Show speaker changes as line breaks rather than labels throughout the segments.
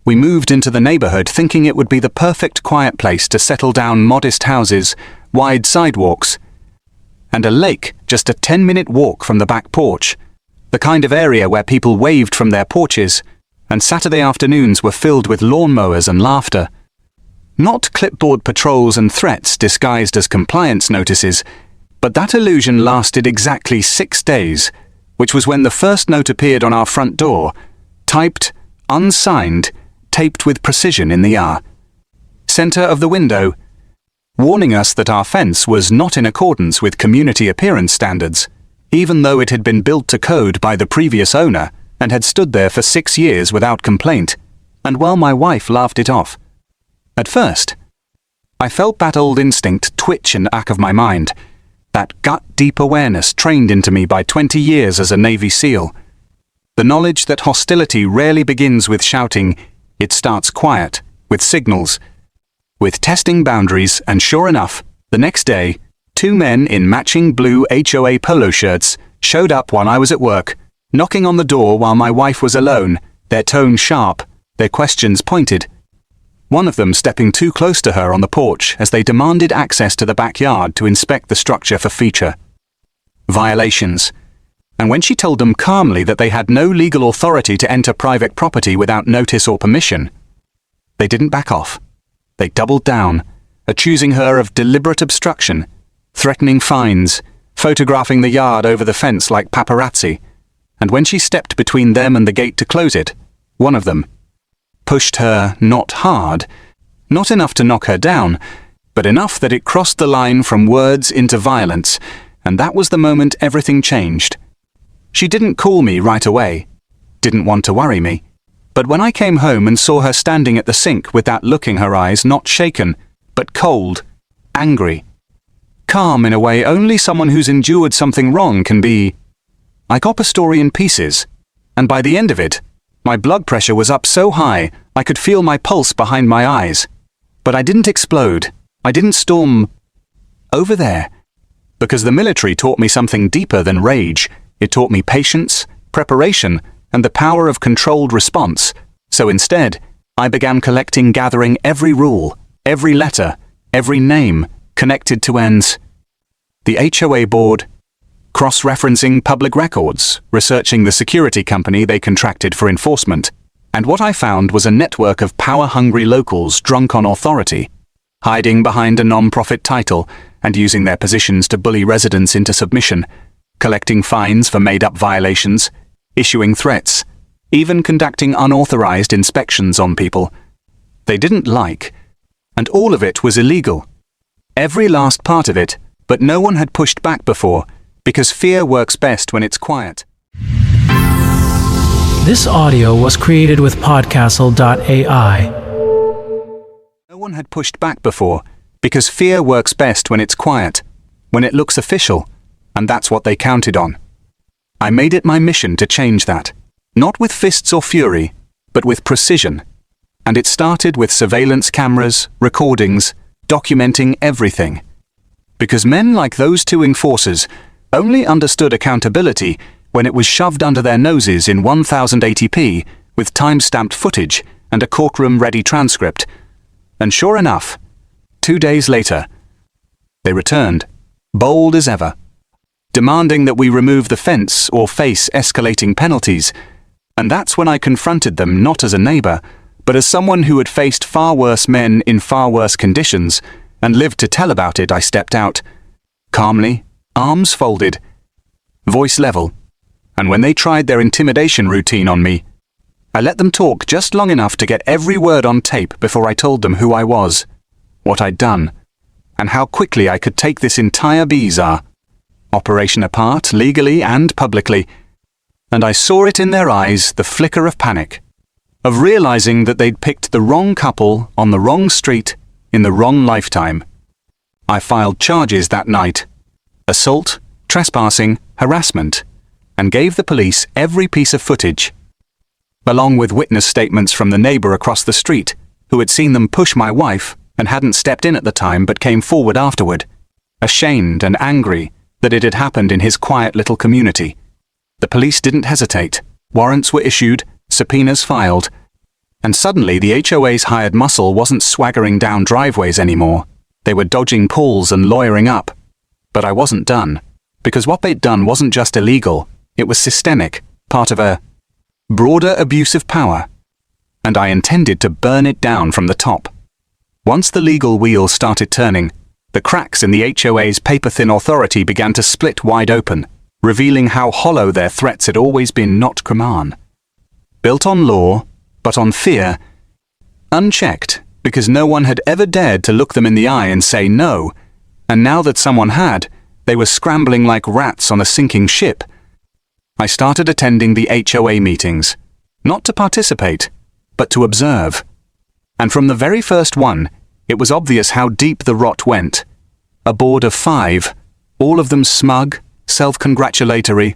We moved into the neighborhood thinking it would be the perfect quiet place to settle down, modest houses, wide sidewalks, and a lake just a 10-minute walk from the back porch, the kind of area where people waved from their porches, and Saturday afternoons were filled with lawnmowers and laughter. Not clipboard patrols and threats disguised as compliance notices, but that illusion lasted exactly 6 days, which was when the first note appeared on our front door, typed, unsigned, taped with precision in the center of the window, warning us that our fence was not in accordance with community appearance standards, even though it had been built to code by the previous owner and had stood there for 6 years without complaint, and while my wife laughed it off. At first, I felt that old instinct twitch in the back of my mind, that gut-deep awareness trained into me by 20 years as a Navy SEAL. The knowledge that hostility rarely begins with shouting, it starts quiet, with signals, with testing boundaries, and sure enough, the next day, 2 men in matching blue HOA polo shirts showed up while I was at work, knocking on the door while my wife was alone, their tone sharp, their questions pointed. One of them stepping too close to her on the porch as they demanded access to the backyard to inspect the structure for feature violations. And when she told them calmly that they had no legal authority to enter private property without notice or permission, they didn't back off. They doubled down, accusing her of deliberate obstruction, threatening fines, photographing the yard over the fence like paparazzi. And when she stepped between them and the gate to close it, one of them pushed her not hard, not enough to knock her down, but enough that it crossed the line from words into violence, and that was the moment everything changed. She didn't call me right away, didn't want to worry me, but when I came home and saw her standing at the sink with that look in her eyes, not shaken, but cold, angry, calm in a way only someone who's endured something wrong can be, I got the story in pieces, and by the end of it, my blood pressure was up so high I could feel my pulse behind my eyes. But I didn't explode. I didn't storm over there. Because the military taught me something deeper than rage. It taught me patience, preparation, and the power of controlled response. So instead, I began gathering every rule, every letter, every name connected to ends. The HOA board, cross-referencing public records, researching the security company they contracted for enforcement, and what I found was a network of power-hungry locals drunk on authority, hiding behind a non-profit title and using their positions to bully residents into submission, collecting fines for made-up violations, issuing threats, even conducting unauthorized inspections on people they didn't like, and all of it was illegal. Every last part of it, but no one had pushed back before, because fear works best when it's quiet.
This audio was created with Podcastle.ai.
No one had pushed back before, because fear works best when it's quiet, when it looks official, and that's what they counted on. I made it my mission to change that, not with fists or fury, but with precision. And it started with surveillance cameras, recordings, documenting everything. Because men like those 2 enforcers only understood accountability when it was shoved under their noses in 1080p with time-stamped footage and a courtroom-ready transcript. And sure enough, 2 days later, they returned, bold as ever, demanding that we remove the fence or face escalating penalties. And that's when I confronted them not as a neighbor, but as someone who had faced far worse men in far worse conditions and lived to tell about it. I stepped out, calmly, arms folded, voice level, and when they tried their intimidation routine on me, I let them talk just long enough to get every word on tape before I told them who I was, what I'd done, and how quickly I could take this entire bizarre operation apart, legally and publicly. And I saw it in their eyes, the flicker of panic, of realizing that they'd picked the wrong couple on the wrong street in the wrong lifetime. I filed charges that night, assault, trespassing, harassment, and gave the police every piece of footage, along with witness statements from the neighbor across the street who had seen them push my wife and hadn't stepped in at the time but came forward afterward, ashamed and angry that it had happened in his quiet little community. The police didn't hesitate. Warrants were issued, subpoenas filed, And suddenly the HOA's hired muscle wasn't swaggering down driveways anymore. They were dodging pulls and lawyering up. But I wasn't done, because what they'd done wasn't just illegal, it was systemic, part of a broader abuse of power. And I intended to burn it down from the top. Once the legal wheel started turning, the cracks in the HOA's paper-thin authority began to split wide open, revealing how hollow their threats had always been, not Kraman. Built on law, but on fear, unchecked, because no one had ever dared to look them in the eye and say no, and now that someone had, they were scrambling like rats on a sinking ship. I started attending the HOA meetings, not to participate, but to observe. And from the very first one, it was obvious how deep the rot went. A board of 5, all of them smug, self-congratulatory,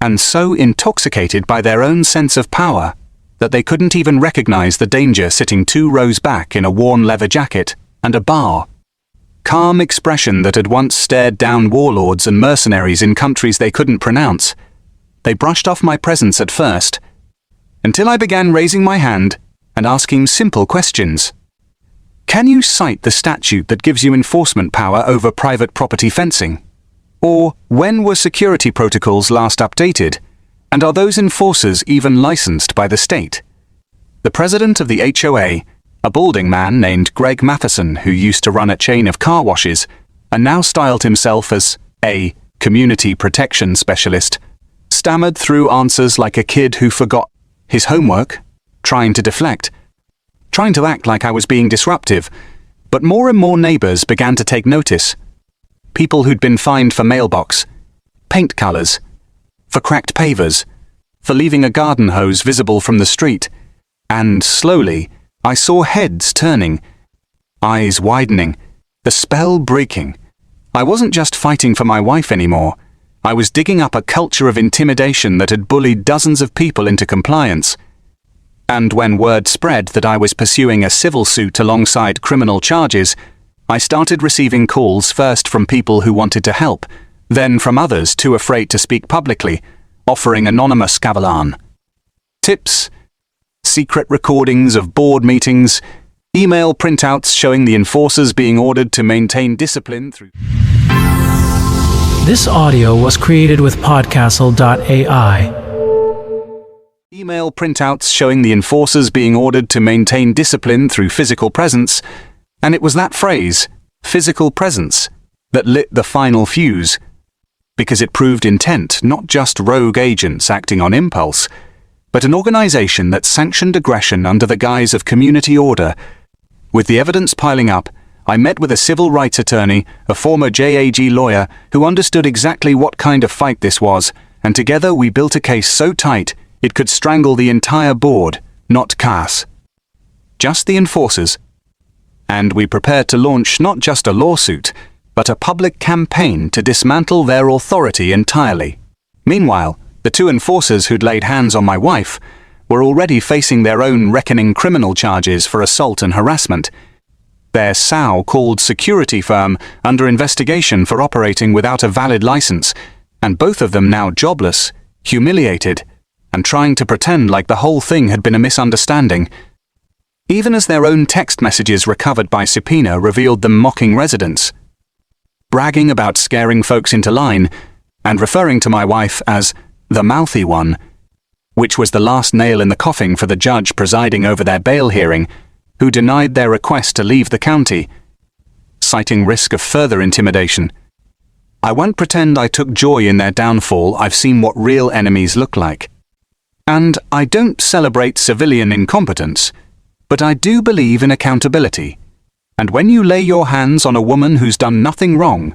and so intoxicated by their own sense of power that they couldn't even recognize the danger sitting 2 rows back in a worn leather jacket and a bar. Calm expression that had once stared down warlords and mercenaries in countries they couldn't pronounce. They brushed off my presence at first, until I began raising my hand and asking simple questions. Can you cite the statute that gives you enforcement power over private property fencing? Or when were security protocols last updated? And are those enforcers even licensed by the state? The president of the HOA, a balding man named Greg Matheson, who used to run a chain of car washes, and now styled himself as a community protection specialist, stammered through answers like a kid who forgot his homework, trying to deflect, trying to act like I was being disruptive. But more and more neighbors began to take notice. People who'd been fined for mailbox, paint colors, for cracked pavers, for leaving a garden hose visible from the street. And slowly, I saw heads turning, eyes widening, the spell breaking. I wasn't just fighting for my wife anymore. I was digging up a culture of intimidation that had bullied dozens of people into compliance. And when word spread that I was pursuing a civil suit alongside criminal charges, I started receiving calls first from people who wanted to help, then from others too afraid to speak publicly, offering anonymous cavalan. Tips, secret recordings of board meetings, email printouts showing the enforcers being ordered to maintain discipline through...
This audio was created with Podcastle.ai.
Email printouts showing the enforcers being ordered to maintain discipline through physical presence, and it was that phrase, physical presence, that lit the final fuse, because it proved intent, not just rogue agents acting on impulse, but an organization that sanctioned aggression under the guise of community order. With the evidence piling up, I met with a civil rights attorney, a former JAG lawyer, who understood exactly what kind of fight this was, and together we built a case so tight it could strangle the entire board, not CAS. Just the enforcers. And we prepared to launch not just a lawsuit, but a public campaign to dismantle their authority entirely. Meanwhile, the 2 enforcers who'd laid hands on my wife were already facing their own reckoning criminal charges for assault and harassment. Their so-called security firm under investigation for operating without a valid license, and both of them now jobless, humiliated, and trying to pretend like the whole thing had been a misunderstanding. Even as their own text messages recovered by subpoena revealed them mocking residents, bragging about scaring folks into line, and referring to my wife as the mouthy one, which was the last nail in the coffin for the judge presiding over their bail hearing, who denied their request to leave the county, citing risk of further intimidation. I won't pretend I took joy in their downfall. I've seen what real enemies look like. And I don't celebrate civilian incompetence, but I do believe in accountability. And when you lay your hands on a woman who's done nothing wrong,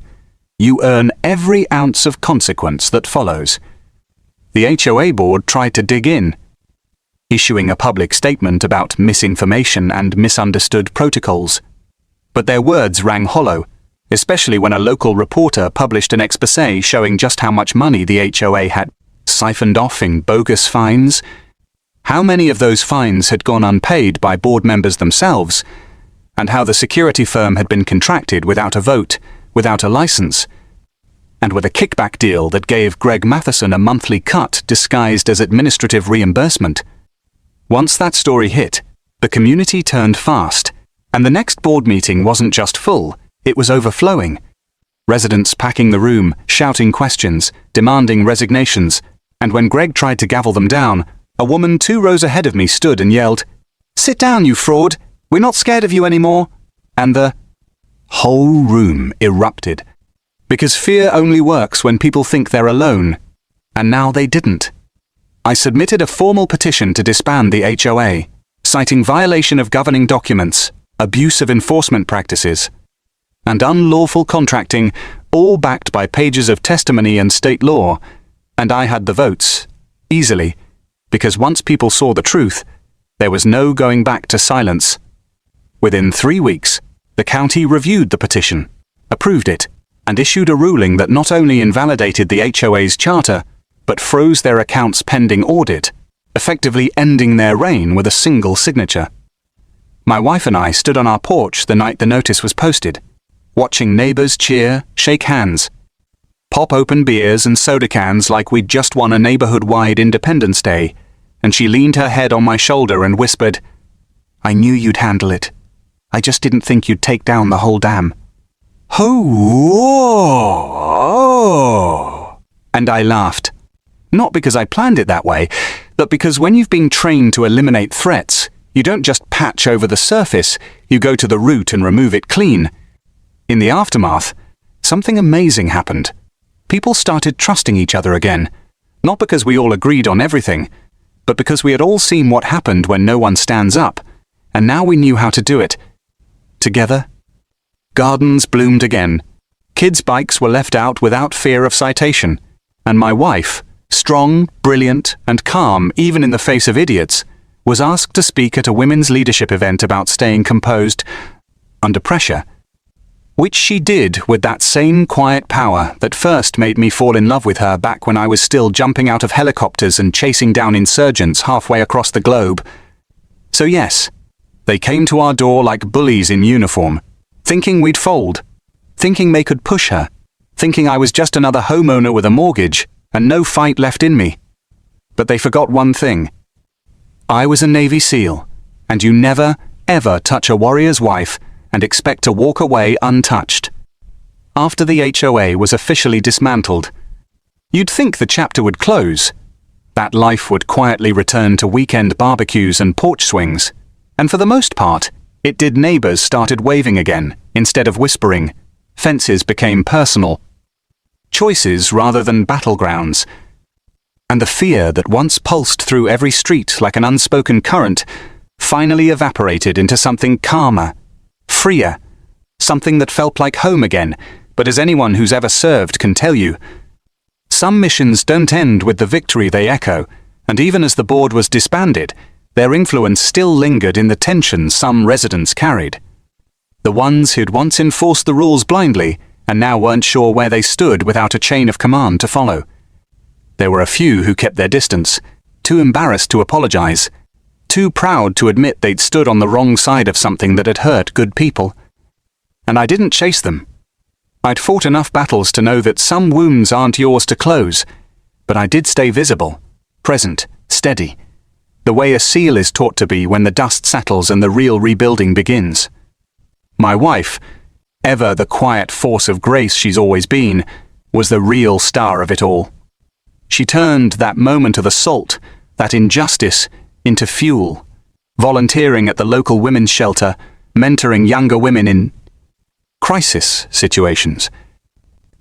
you earn every ounce of consequence that follows. The HOA board tried to dig in, issuing a public statement about misinformation and misunderstood protocols. But their words rang hollow, especially when a local reporter published an exposé showing just how much money the HOA had siphoned off in bogus fines, how many of those fines had gone unpaid by board members themselves, and how the security firm had been contracted without a vote, without a license, and with a kickback deal that gave Greg Matheson a monthly cut disguised as administrative reimbursement. Once that story hit, the community turned fast, and the next board meeting wasn't just full, it was overflowing. Residents packing the room, shouting questions, demanding resignations, and when Greg tried to gavel them down, a woman 2 rows ahead of me stood and yelled, "Sit down, you fraud! We're not scared of you anymore!" And the whole room erupted. Because fear only works when people think they're alone. And now they didn't. I submitted a formal petition to disband the HOA, citing violation of governing documents, abuse of enforcement practices, and unlawful contracting, all backed by pages of testimony and state law. And I had the votes, easily, because once people saw the truth, there was no going back to silence. Within 3 weeks, the county reviewed the petition, approved it, and issued a ruling that not only invalidated the HOA's charter, but froze their accounts pending audit, effectively ending their reign with a single signature. My wife and I stood on our porch the night the notice was posted, watching neighbors cheer, shake hands, pop open beers and soda cans like we'd just won a neighborhood-wide Independence Day, and she leaned her head on my shoulder and whispered, "I knew you'd handle it. I just didn't think you'd take down the whole dam." Oh! And I laughed. Not because I planned it that way, but because when you've been trained to eliminate threats, you don't just patch over the surface, you go to the root and remove it clean. In the aftermath, something amazing happened. People started trusting each other again, not because we all agreed on everything, but because we had all seen what happened when no one stands up, and now we knew how to do it. Together, gardens bloomed again, kids' bikes were left out without fear of citation, and my wife, strong, brilliant, and calm even in the face of idiots, was asked to speak at a women's leadership event about staying composed under pressure, which she did with that same quiet power that first made me fall in love with her back when I was still jumping out of helicopters and chasing down insurgents halfway across the globe. So yes, they came to our door like bullies in uniform, thinking we'd fold, thinking they could push her, thinking I was just another homeowner with a mortgage and no fight left in me. But they forgot one thing. I was a Navy SEAL, and you never, ever touch a warrior's wife and expect to walk away untouched. After the HOA was officially dismantled, you'd think the chapter would close. That life would quietly return to weekend barbecues and porch swings, and for the most part, it did. Neighbors started waving again, instead of whispering. Fences became personal. Choices rather than battlegrounds. And the fear that once pulsed through every street like an unspoken current finally evaporated into something calmer, freer, something that felt like home again. But as anyone who's ever served can tell you, some missions don't end with the victory they echo, and even as the board was disbanded, their influence still lingered in the tension some residents carried. The ones who'd once enforced the rules blindly and now weren't sure where they stood without a chain of command to follow. There were a few who kept their distance, too embarrassed to apologize, too proud to admit they'd stood on the wrong side of something that had hurt good people. And I didn't chase them. I'd fought enough battles to know that some wounds aren't yours to close, but I did stay visible, present, steady, the way a SEAL is taught to be when the dust settles and the real rebuilding begins. My wife, ever the quiet force of grace she's always been, was the real star of it all. She turned that moment of assault, that injustice, into fuel, volunteering at the local women's shelter, mentoring younger women in crisis situations.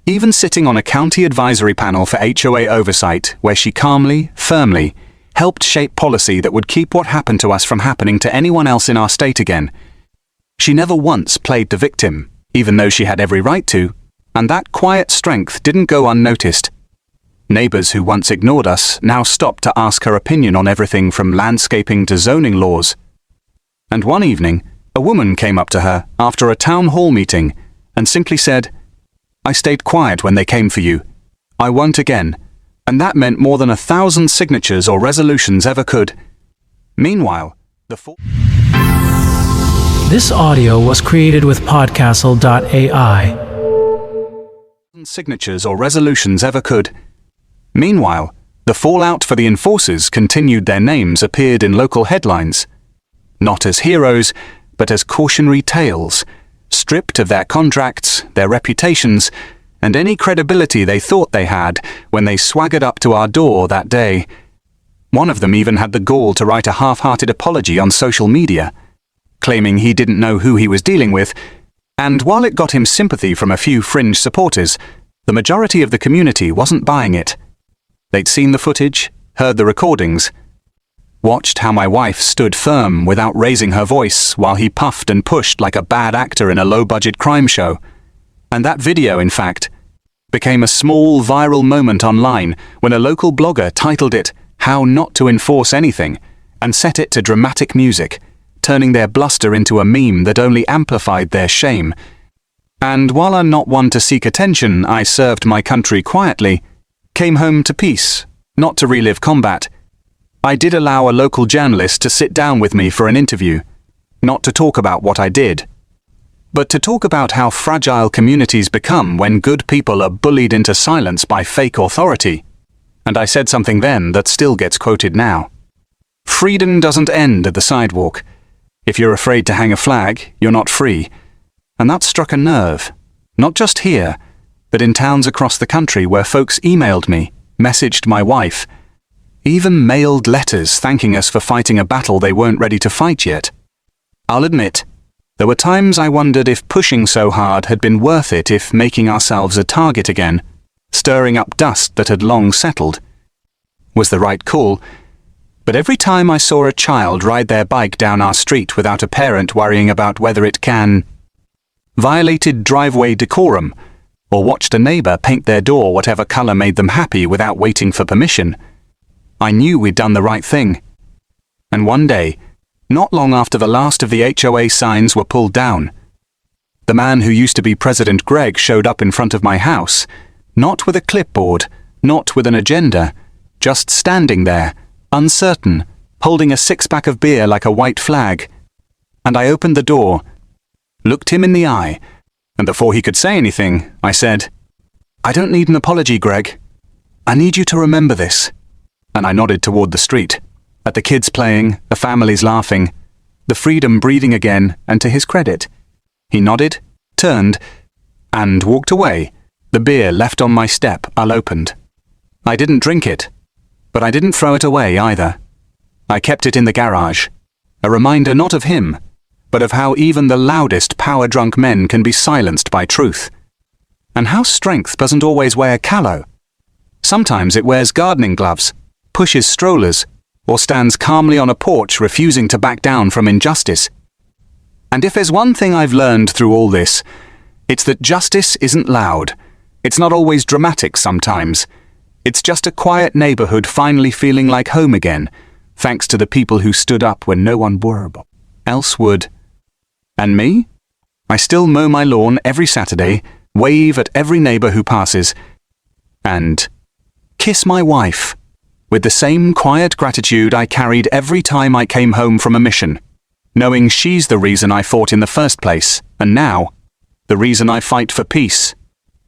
Even sitting on a county advisory panel for HOA oversight, where she calmly, firmly, helped shape policy that would keep what happened to us from happening to anyone else in our state again. She never once played the victim, even though she had every right to, and that quiet strength didn't go unnoticed. Neighbors who once ignored us now stopped to ask her opinion on everything from landscaping to zoning laws. And one evening, a woman came up to her after a town hall meeting and simply said, "I stayed quiet when they came for you. I won't again." And that meant more than 1,000 signatures or resolutions ever could. Meanwhile,
This audio was created with Podcastle.ai.
signatures or resolutions ever could. Meanwhile, The fallout for the enforcers continued. Their names appeared in local headlines, not as heroes, but as cautionary tales, stripped of their contracts, their reputations, and any credibility they thought they had when they swaggered up to our door that day. One of them even had the gall to write a half-hearted apology on social media, claiming he didn't know who he was dealing with, and while it got him sympathy from a few fringe supporters, the majority of the community wasn't buying it. They'd seen the footage, heard the recordings, watched how my wife stood firm without raising her voice while he puffed and pushed like a bad actor in a low-budget crime show. And that video, in fact, became a small viral moment online when a local blogger titled it "How Not to Enforce Anything" and set it to dramatic music, turning their bluster into a meme that only amplified their shame. And while I'm not one to seek attention, I served my country quietly, came home to peace, not to relive combat. I did allow a local journalist to sit down with me for an interview, not to talk about what I did, but to talk about how fragile communities become when good people are bullied into silence by fake authority. And I said something then that still gets quoted now. Freedom doesn't end at the sidewalk. If you're afraid to hang a flag, you're not free. And that struck a nerve, not just here, but in towns across the country where folks emailed me, messaged my wife, even mailed letters thanking us for fighting a battle they weren't ready to fight yet. I'll admit, there were times I wondered if pushing so hard had been worth it, if making ourselves a target again, stirring up dust that had long settled, was the right call. But every time I saw a child ride their bike down our street without a parent worrying about whether it violated driveway decorum, or watched a neighbor paint their door whatever color made them happy without waiting for permission, I knew we'd done the right thing. And one day, not long after the last of the HOA signs were pulled down, the man who used to be President Greg showed up in front of my house, not with a clipboard, not with an agenda, just standing there, uncertain, holding a six-pack of beer like a white flag. And I opened the door, looked him in the eye, and before he could say anything, I said, "I don't need an apology, Greg. I need you to remember this." And I nodded toward the street, at the kids playing, the families laughing, the freedom breathing again, and to his credit, he nodded, turned, and walked away, the beer left on my step unopened. I didn't drink it, but I didn't throw it away either. I kept it in the garage, a reminder not of him, but of how even the loudest power-drunk men can be silenced by truth, and how strength doesn't always wear callow. Sometimes it wears gardening gloves, pushes strollers, or stands calmly on a porch refusing to back down from injustice. And if there's one thing I've learned through all this, it's that justice isn't loud. It's not always dramatic sometimes. It's just a quiet neighborhood finally feeling like home again, thanks to the people who stood up when no one else would. And me? I still mow my lawn every Saturday, wave at every neighbor who passes, and kiss my wife with the same quiet gratitude I carried every time I came home from a mission, knowing she's the reason I fought in the first place, and now, the reason I fight for peace,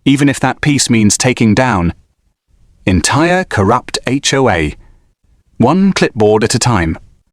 even if that peace means taking down entire corrupt HOA, one clipboard at a time.